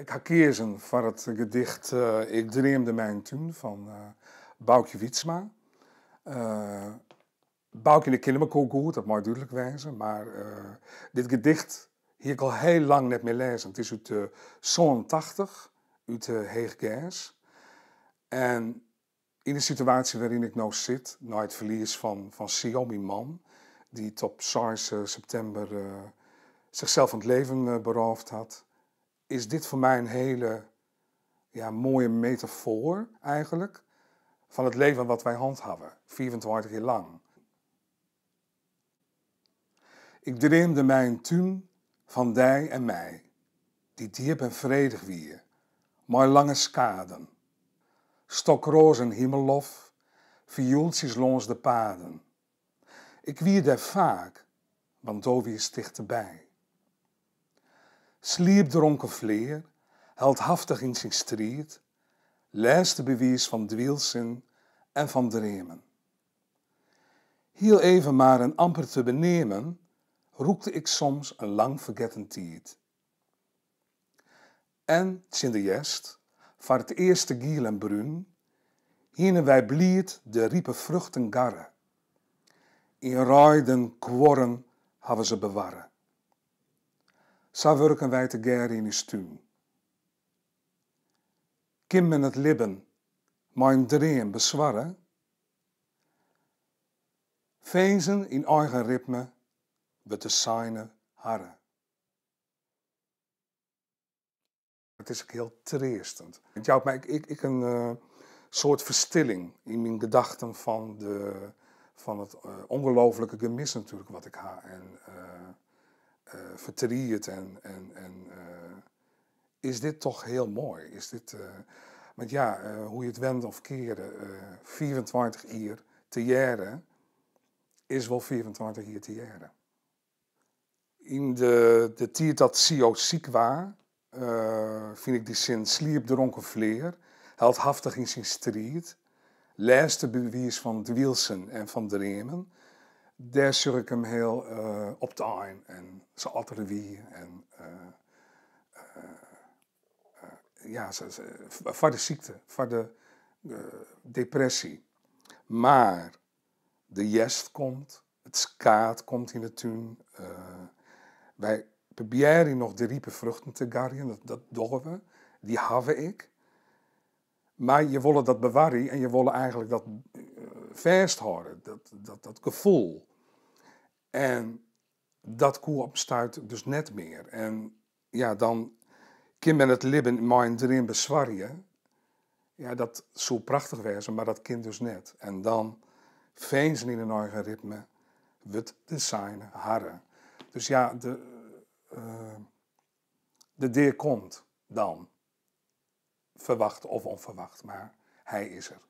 Ik ga kiezen voor het gedicht Ik dreemde mijn toen van Boukje Wietsma. Boukje ken ik ook goed, dat moet duidelijk wezen. Maar dit gedicht heb ik al heel lang net meer lezen. Het is uit 87, uit Heeg-Gers. En in de situatie waarin ik nou zit, na het verlies van Sio, mijn man, die op 6 september zichzelf van het leven beroofd had, is dit voor mij een hele mooie metafoor eigenlijk van het leven wat wij handhaven, 24 jaar lang. Ik dreemde mijn toen van dij en mij, die diep en vredig wie, mooi lange skaden, stokroos en hemellof, vioeltjes langs de paden. Ik wie daar vaak, want do wie is dichterbij. Sliep dronken vleer, heldhaftig in zijn strijd, leeste bewijs van dwielzin en van dremen. Heel even maar een amper te benemen, roekte ik soms een lang vergeten tijd. En in de jest, voor het eerste giel en bruin, hienen wij blied de riepe vruchten garre. In ruiden kworren hebben ze bewarren. Zo werken wij te ger in uw stuin. Kim men het libben, mijn dream bezwarren? Fezen in eigen ritme, we te zijn harren. Het is ook heel treestend. Het jouwt mij ik een soort verstilling in mijn gedachten van het ongelooflijke gemis natuurlijk wat ik ha. En verdriet en is dit toch heel mooi. Is dit, want ja, hoe je het wendt of keren, 24 jaar te jaren is wel 24 jaar te jaren. In de tijd dat Sio ziek was, vind ik die zin sliep dronken vleer, heldhaftig in zijn strijd, leeste bewijs van dwielsen en van dremen, daar zag ik hem heel op de een en ze altijd wie en voor de ziekte, voor de depressie. Maar de jest komt, het skaat komt in de tuin. Wij proberen nog de riepe vruchten te garren, dat doen we, die hebben ik. Maar je wil dat bewaren en je wil eigenlijk dat vasthouden, dat gevoel. En dat koe op stuit dus net meer. En ja, dan kan men het libben mijn dream bezwarren. Ja, dat zou prachtig wezen, maar dat kind dus net. En dan fezen in een eigen ritme, wat de zijn harren. Dus ja, de deer komt dan. Verwacht of onverwacht, maar hij is er.